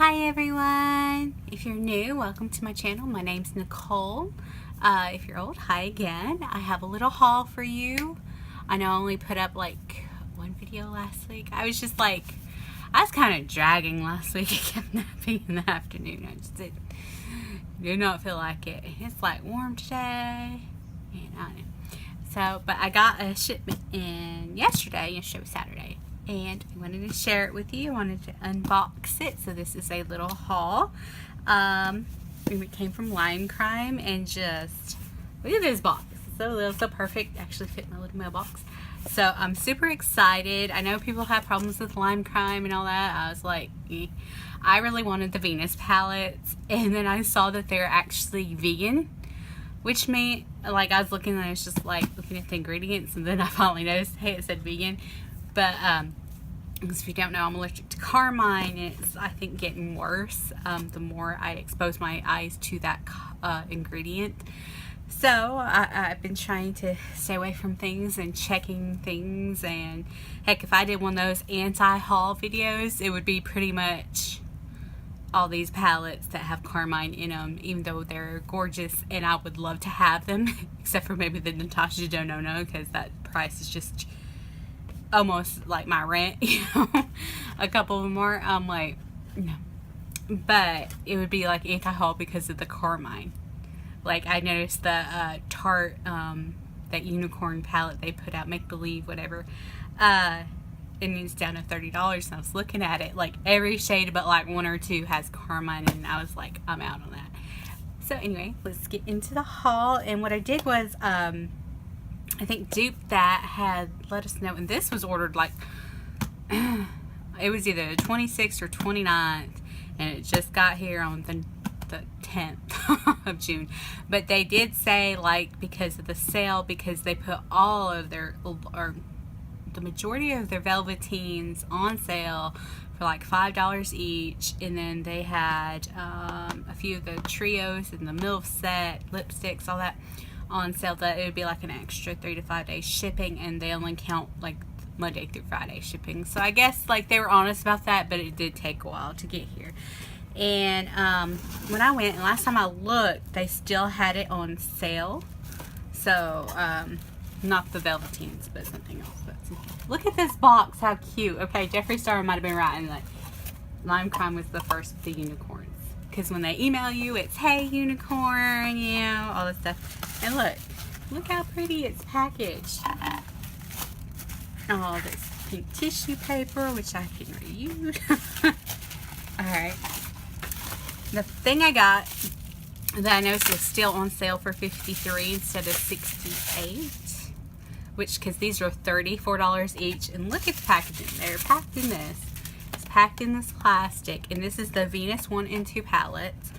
Hi everyone! If you're new, welcome to my channel. My name's Nicole. If you're old, hi again. I have a little haul for you. I know I only put up like one video last week. I was kind of dragging last week. I kept napping in the afternoon. I just did not feel like it. It's like warm today. And I don't know. So, but I got a shipment in yesterday was Saturday. And I wanted to share it with you. I wanted to unbox it. So this is a little haul. It came from Lime Crime, and just look at this box. It's so little, so perfect. Actually fit in my little mailbox. So I'm super excited. I know people have problems with Lime Crime and all that. I was like, I really wanted the Venus palettes, and then I saw that they're actually vegan, which meant, like, I was looking and I was just like looking at the ingredients, and then I finally noticed, hey, it said vegan. But because if you don't know, I'm allergic to carmine, and it's, I think, getting worse the more I expose my eyes to that ingredient. So I've been trying to stay away from things and checking things, and heck, if I did one of those anti-haul videos, it would be pretty much all these palettes that have carmine in them, even though they're gorgeous and I would love to have them, except for maybe the Natasha Denona, because that price is just almost like my rent, a couple of them more. I'm like, no. But it would be like anti-haul because of the carmine. Like, I noticed the Tarte, that unicorn palette they put out, Make Believe, whatever, and it's down to $30, and I was looking at it, like every shade but like one or two has carmine, and I was like, I'm out on that. So anyway, let's get into the haul. And what I did was, I think Dupe that had let us know, and this was ordered like, it was either the 26th or 29th, and it just got here on the 10th of June. But they did say, like, because of the sale, because they put all of their, or the majority of their Velveteens on sale for like $5 each, and then they had a few of the trios and the MILF set, lipsticks, all that on sale, that it would be like an extra 3 to 5 days shipping, and they only count like Monday through Friday shipping. So I guess like they were honest about that, but it did take a while to get here. And when I went, and last time I looked, they still had it on sale. So not the Velveteens, but something else. But look at this box, how cute. Okay, Jeffree Star might have been right, and like Lime Crime was the first with the unicorns. Because when they email you, it's, hey, unicorn, you know, all this stuff. And look how pretty it's packaged. Oh, this pink tissue paper, which I can reuse. Alright. The thing I got that I noticed was still on sale for $53 instead of $68. Which, because these are $34 each. And look at the packaging. They're packed in this. Packed in this plastic, and this is the Venus 1 and 2 palettes,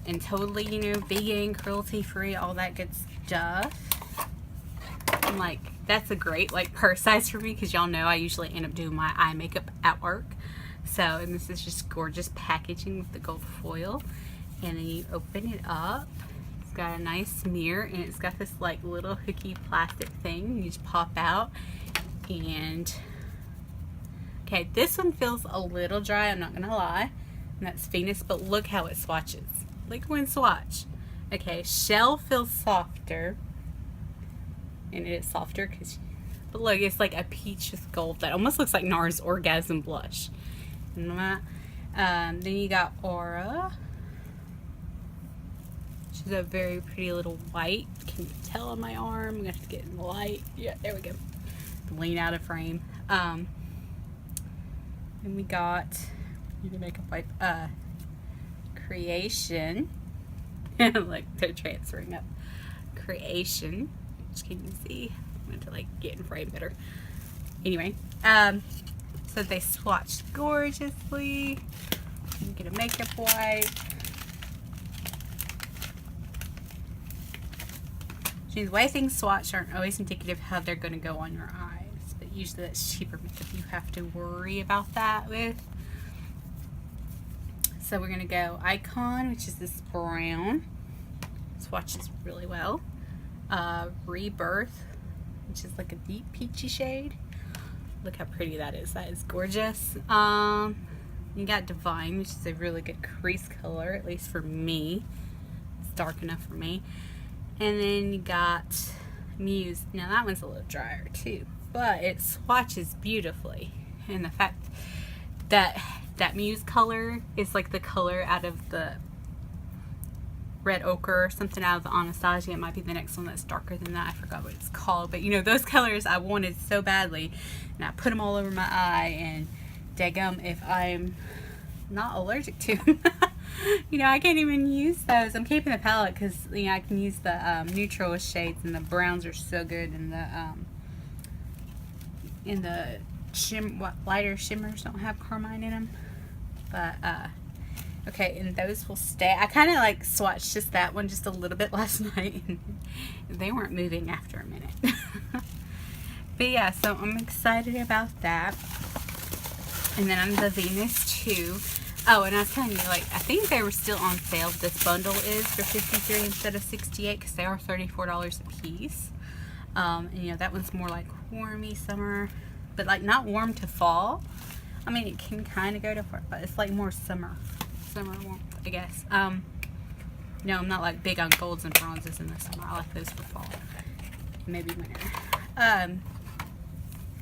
and totally, you know, vegan, cruelty free, all that good stuff. And like, that's a great like purse size for me, because y'all know I usually end up doing my eye makeup at work. So, and this is just gorgeous packaging with the gold foil, and then you open it up. It's got a nice mirror, and it's got this like little hooky plastic thing you just pop out. And okay, this one feels a little dry, I'm not gonna lie, and that's Venus, but look how it swatches. Look when swatch. Okay, Shell feels softer, and it is softer, but look, it's like a peach with gold that almost looks like NARS Orgasm Blush. Then you got Aura. She's a very pretty little white. Can you tell on my arm? I'm gonna have to get in the light. Yeah, there we go. Lean out of frame. And we got the makeup wipe, Creation. Like, they're transferring up. Creation, which can you see? I'm going to like get in frame better. Anyway, so they swatched gorgeously. You get a makeup wipe. The way things swatch aren't always indicative of how they're going to go on your eyes. Usually that's cheaper makeup you have to worry about that with. So we're going to go Icon, which is this brown. Swatches really well. Rebirth, which is like a deep peachy shade. Look how pretty that is. That is gorgeous. You got Divine, which is a really good crease color, at least for me. It's dark enough for me. And then you got Muse. Now that one's a little drier too, but it swatches beautifully. And the fact that that Muse color is like the color out of the Red Ochre or something out of the Anastasia. It might be the next one that's darker than that. I forgot what it's called. But you know, those colors I wanted so badly. And I put them all over my eye, and daggum if I'm not allergic to them. You know, I can't even use those. I'm keeping the palette because, you know, I can use the neutral shades, and the browns are so good, and the lighter shimmers don't have carmine in them. But okay, and those will stay. I kind of like swatched just that one just a little bit last night, and they weren't moving after a minute. But yeah, so I'm excited about that. And then on the Venus 2. Oh, and I was telling you, like, I think they were still on sale. This bundle is for $53 instead of $68 because they are $34 a piece. And you know, that one's more like warmy summer, but like not warm to fall. I mean, it can kind of go to fall, but it's like more summer warmth, I guess. No, I'm not like big on golds and bronzes in the summer. I like those for fall, maybe winter.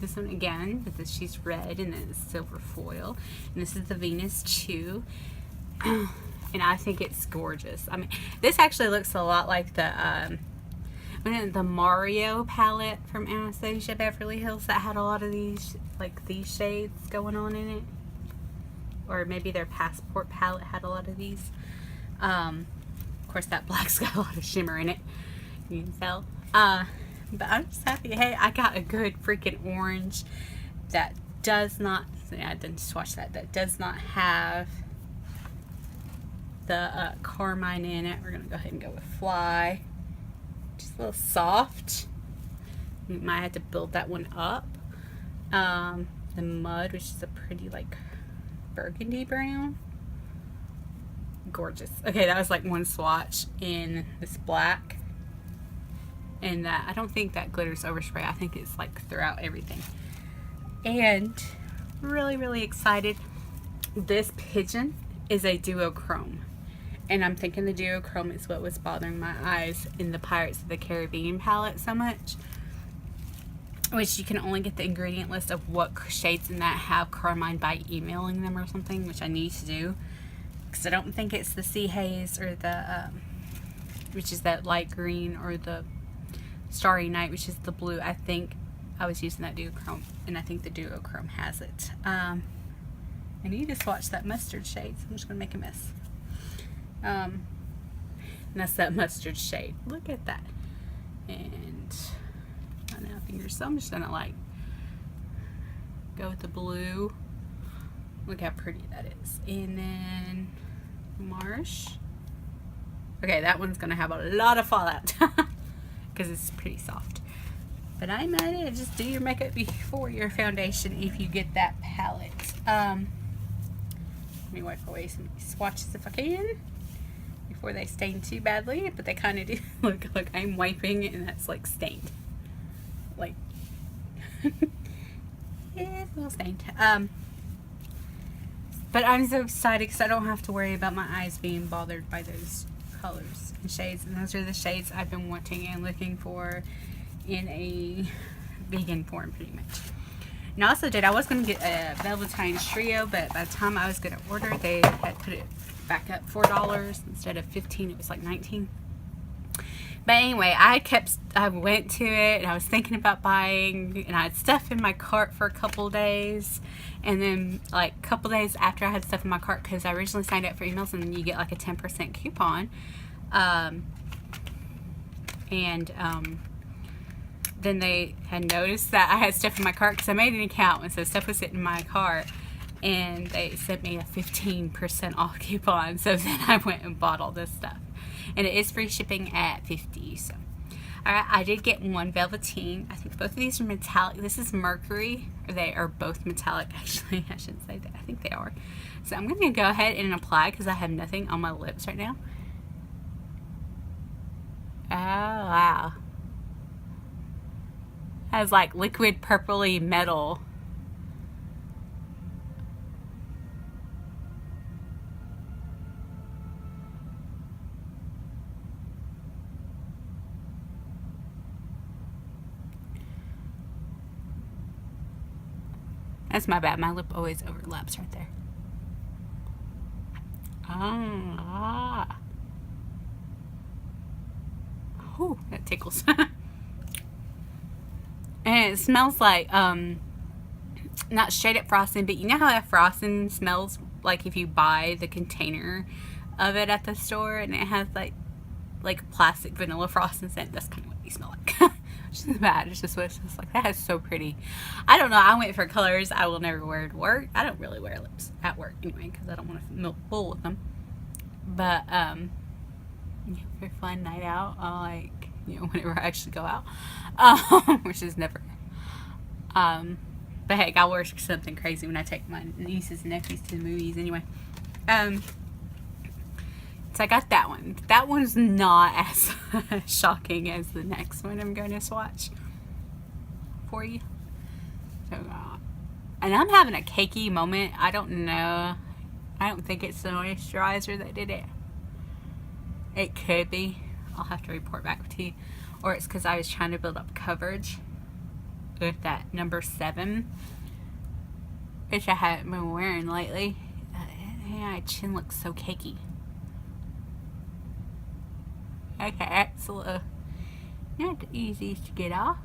This one again, but she's red and then it's silver foil. And this is the Venus 2. And I think it's gorgeous. I mean, this actually looks a lot like the Mario palette from Anastasia Beverly Hills that had a lot of these, like these shades going on in it. Or maybe their Passport palette had a lot of these. Of course, that black's got a lot of shimmer in it. You can tell. But I'm just happy. Hey, I got a good freaking orange that does not, I didn't swatch that, that does not have the carmine in it. We're going to go ahead and go with Fly. Just a little soft. You might have to build that one up. The Mud, which is a pretty like burgundy brown. Gorgeous. Okay, that was like one swatch in this black. And I don't think that glitters overspray. I think it's like throughout everything. And really, really excited. This Pigeon is a duochrome. And I'm thinking the duochrome is what was bothering my eyes in the Pirates of the Caribbean palette so much. Which you can only get the ingredient list of what shades in that have carmine by emailing them or something, which I need to do. Because I don't think it's the Sea Haze or the, which is that light green, or the Starry Night, which is the blue. I think I was using that duochrome, and I think the duochrome has it. I need to swatch that mustard shade, so I'm just going to make a mess. And that's that mustard shade. Look at that. And I know fingers, so I'm just going to like go with the blue. Look how pretty that is. And then Marsh. Okay, that one's going to have a lot of fallout. Because it's pretty soft. But I might just do your makeup before your foundation if you get that palette. Let me wipe away some swatches if I can before they stain too badly, but they kind of do. Look, I'm wiping and that's like stained. Like, it's a little stained. But I'm so excited because I don't have to worry about my eyes being bothered by those colors and shades, and those are the shades I've been wanting and looking for in a vegan form, pretty much. And I also I was going to get a Velveteen Trio, but by the time I was going to order, they had put it back up $4 instead of $15. It was like $19. But anyway, I went to it and I was thinking about buying, and I had stuff in my cart for a couple days, and then like a couple days after I had stuff in my cart, because I originally signed up for emails and then you get like a 10% coupon, then they had noticed that I had stuff in my cart because I made an account, and so stuff was sitting in my cart, and they sent me a 15% off coupon. So then I went and bought all this stuff, and it is free shipping at $50. So alright, I did get one Velveteen. I think both of these are metallic. This is Mercury. They are both metallic, actually. I shouldn't say that. I think they are. So I'm going to go ahead and apply because I have nothing on my lips right now. Oh wow, has like liquid purpley metal. That's my bad. My lip always overlaps right there. Oh, that tickles. And it smells like, not straight up frosting, but you know how that frosting smells like if you buy the container of it at the store and it has like plastic vanilla frosting scent? That's kind of what you smell like. Which is bad. It's just what it smells like. That is so pretty. I don't know. I went for colors I will never wear to work. I don't really wear lips at work anyway because I don't want to feel full with them. But for a fun night out, like, you know, whenever I actually go out, which is never. But heck, I'll wear something crazy when I take my nieces and nephews to the movies anyway. So I got that one. That one's not as shocking as the next one I'm going to swatch for you. So, and I'm having a cakey moment. I don't know. I don't think it's the moisturizer that did it. It could be. I'll have to report back to you. Or it's because I was trying to build up coverage with that number 7, which I haven't been wearing lately. My chin looks so cakey. Okay, that's a little not the easiest to get off.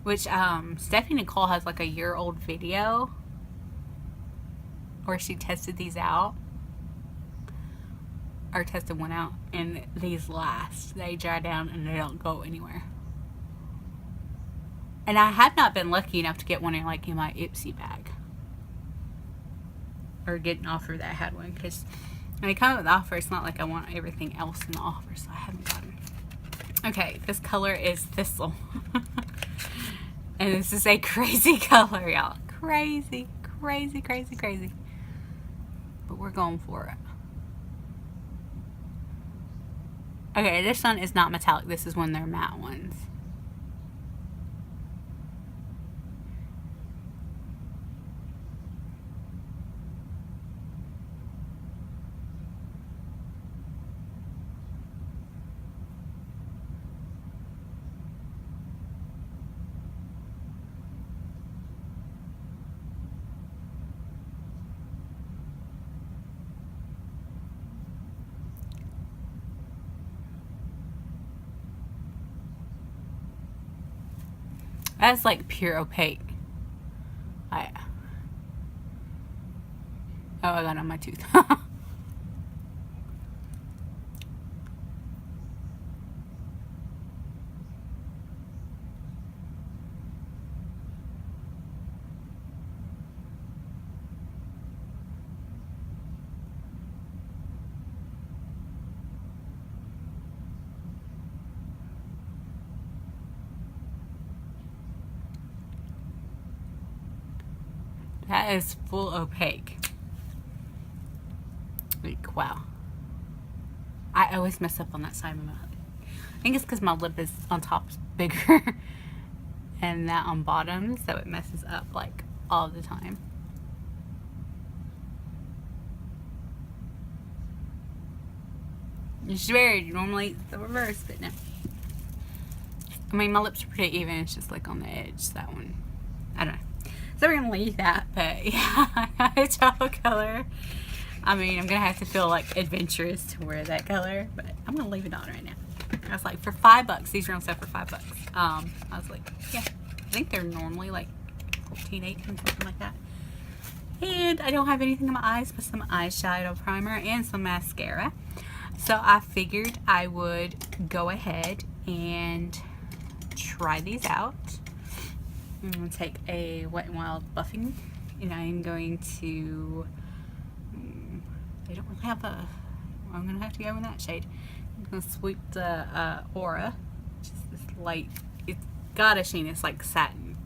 Which Stephanie Nicole has like a year-old video where she tested these out. Or tested one out, and these last. They dry down and they don't go anywhere. And I have not been lucky enough to get one in my Ipsy bag. Or get an offer that I had one, because when they come with the offer, it's not like I want everything else in the offer, so I haven't gotten. Okay, this color is Thistle. And this is a crazy color, y'all. Crazy, crazy, crazy, crazy. But we're going for it. Okay, this one is not metallic. This is one of their matte ones. That's like pure opaque. Oh, I got it on my tooth. That is full opaque. Like, wow. I always mess up on that side of my lip. I think it's because my lip is on top is bigger and that on bottom, so it messes up like all the time. It's weird. Normally it's the reverse, but no. I mean, my lips are pretty even. It's just like on the edge, that one. I don't know. So we're going to leave that, but yeah, I got a chocolate color. I mean, I'm going to have to feel like adventurous to wear that color, but I'm going to leave it on right now. I was like, for $5, these are on sale for $5. I was like, yeah, I think they're normally like 14, 18, something like that. And I don't have anything in my eyes but some eyeshadow primer and some mascara. So I figured I would go ahead and try these out. I'm going to take a Wet n Wild buffing, and I'm going to, they don't really have a, I'm going to have to go in that shade. I'm going to sweep the Aura, which is this light, it's got a sheen, it's like satin,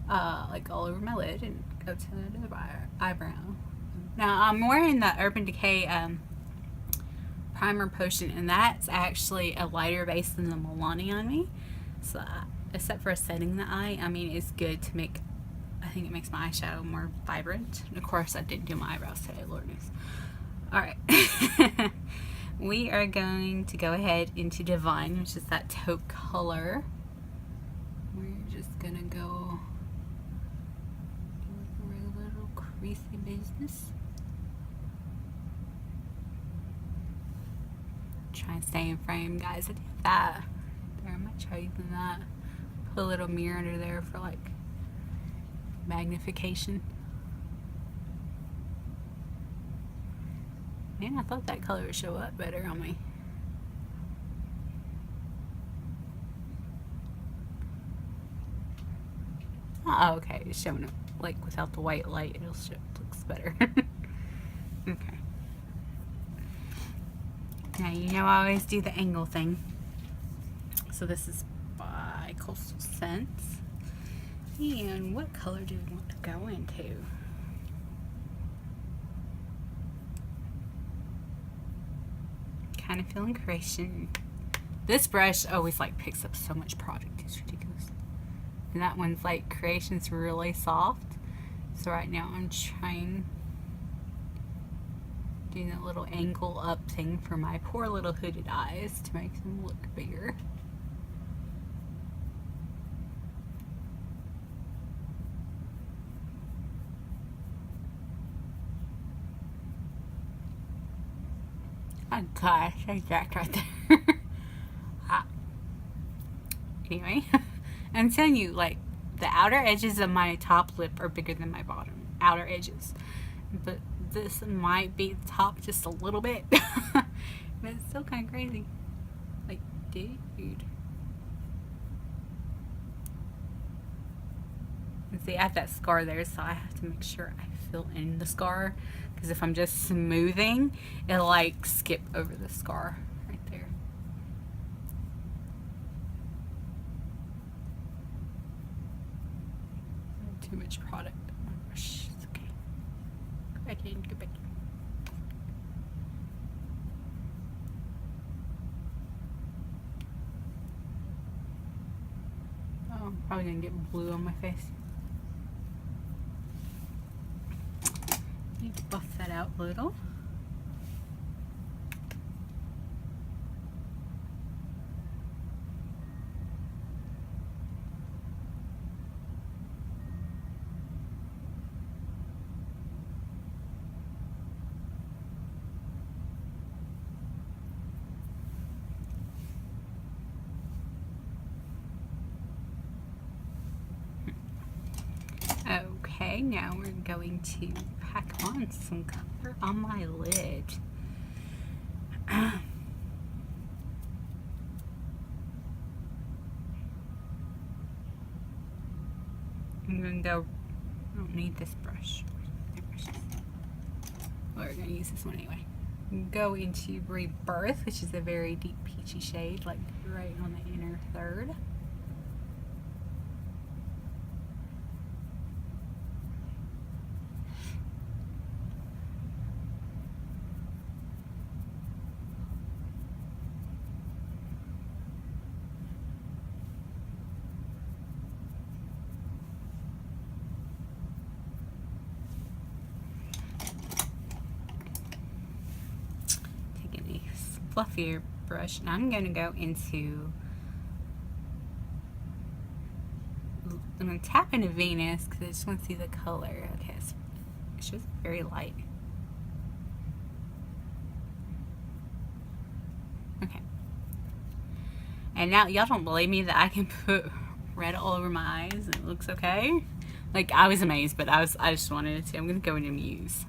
like all over my lid, and go to the eyebrow. Now I'm wearing the Urban Decay Primer Potion, and that's actually a lighter base than the Milani on me, so except for setting the eye, I mean, it's good to make, I think it makes my eyeshadow more vibrant. And of course, I didn't do my eyebrows today, Lord knows. Alright. We are going to go ahead into Divine, which is that taupe color. We're just going to go Greasy business. Try and stay in frame, guys. I did that. There, I might try using that. Put a little mirror under there for like magnification. Man, I thought that color would show up better on me. Oh, okay, it's showing up like without the white light. It'll show, it looks better. Okay. Now you know I always do the angle thing. So this is by Coastal Scents. And what color do we want to go into? Kind of feeling creation. This brush always like picks up so much product. It's ridiculous. And that one's like creation's really soft. So right now I'm trying doing that little angle up thing for my poor little hooded eyes to make them look bigger. Oh gosh, I jacked right there. Anyway, I'm telling you, like, the outer edges of my top lip are bigger than my bottom outer edges. But this might be the top just a little bit. But it's still kind of crazy. Like, dude. And see, I have that scar there, so I have to make sure I fill in the scar. Because if I'm just smoothing, it'll like skip over the scar right there. Too much product. Oh my gosh, it's okay. Go back in, go back in. Oh, I'm probably gonna get blue on my face. Need to buff that out a little. Okay, now we're going to pack on some color on my lid. I'm going to go, I don't need this brush. We're going to use this one anyway. Go into Rebirth, which is a very deep peachy shade, like right on the inner third. Fluffier brush, and I'm going to go into, I'm going to tap into Venus because I just want to see the color. Okay, it's just very light. Okay. And now y'all don't believe me that I can put red all over my eyes and it looks okay. Like, I was amazed, but I just wanted to. I'm going to go into Muse.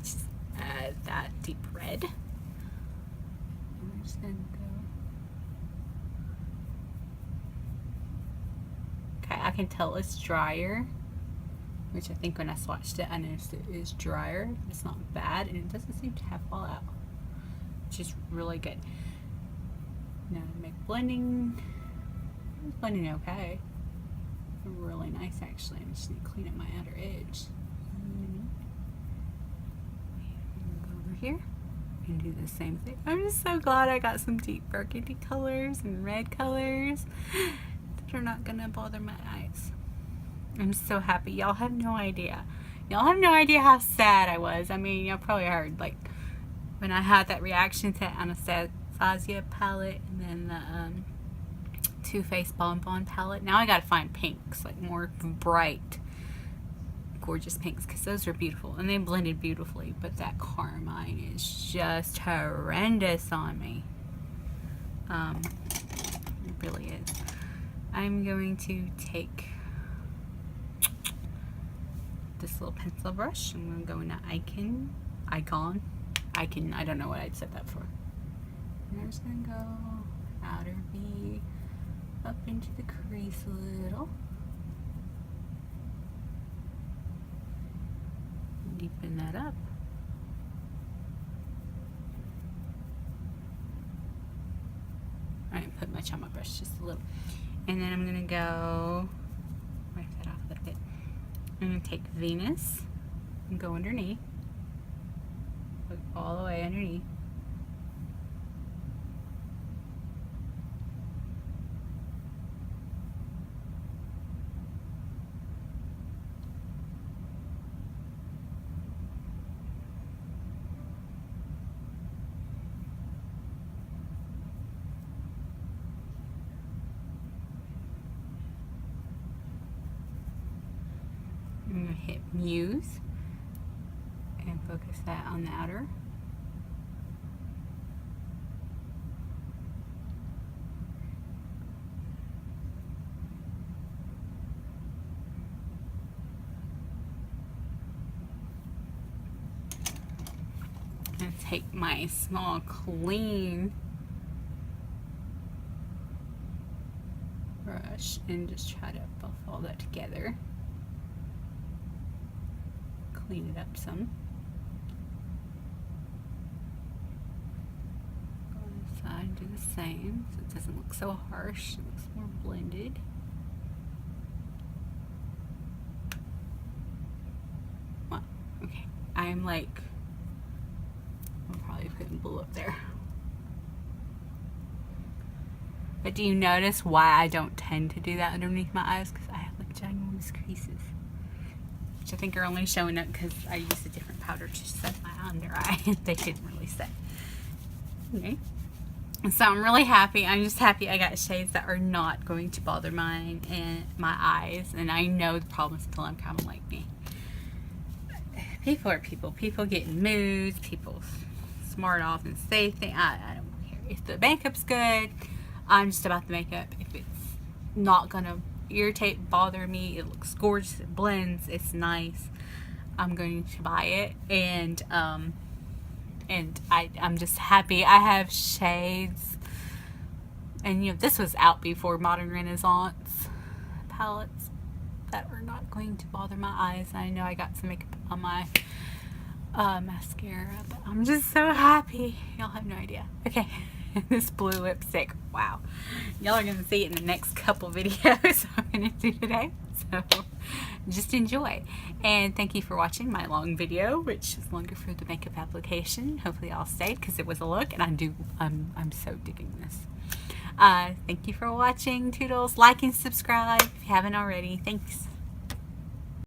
Just add that deep red. Okay, I can tell it's drier, which I think when I swatched it, I noticed it is drier. It's not bad, and it doesn't seem to have fallout, which is really good. Now to make blending, it's blending okay. Really nice, actually. I just need to clean up my outer edge. Go over here and do the same thing. I'm just so glad I got some deep burgundy colors and red colors that are not gonna bother my eyes. I'm so happy. Y'all have no idea. Y'all have no idea how sad I was. I mean, y'all probably heard, like, when I had that reaction to Anastasia palette and then the Too Faced Bon Bon palette. Now I gotta find pinks, like more bright, gorgeous pinks because those are beautiful and they blended beautifully, but that carmine is just horrendous on me. It really is. I'm going to take this little pencil brush. I'm going to go into icon. I don't know what I'd set that for. And I'm just going to go outer V up into the crease a little. Deepen that up. I didn't put much on my brush, just a little. And then I'm going to go, wipe that off a little bit. I'm going to take Venus and go underneath. Look all the way underneath. I'm going to hit Muse and focus that on the outer. And take my small clean brush and just try to buff all that together. Clean it up some. Go on the side, do the same so it doesn't look so harsh. It looks more blended. Well, okay. I'm probably putting blue up there. But do you notice why I don't tend to do that underneath my eyes? Because I have like ginormous creases. Which I think are only showing up because I used a different powder to set my under eye. They didn't really set. Okay. So I'm really happy. I'm just happy I got shades that are not going to bother mine and my eyes. And I know the problem is still kind of like me. People are people. People get in moods. People smart off and say things. I don't care. If the makeup's good, I'm just about the makeup. If it's not gonna irritate, bother me, it looks gorgeous, it blends, it's nice, I'm going to buy it. And I'm just happy I have shades. And you know, this was out before Modern Renaissance palettes that are not going to bother my eyes. I know I got some makeup on my mascara, but I'm just so happy. Y'all have no idea. Okay. This blue lipstick, wow, y'all are gonna see it in the next couple videos I'm gonna do today, so just enjoy. And thank you for watching my long video, which is longer for the makeup application. Hopefully y'all stayed because it was a look, and I'm so digging this. Thank you for watching. Toodles. Like and subscribe if you haven't already. Thanks.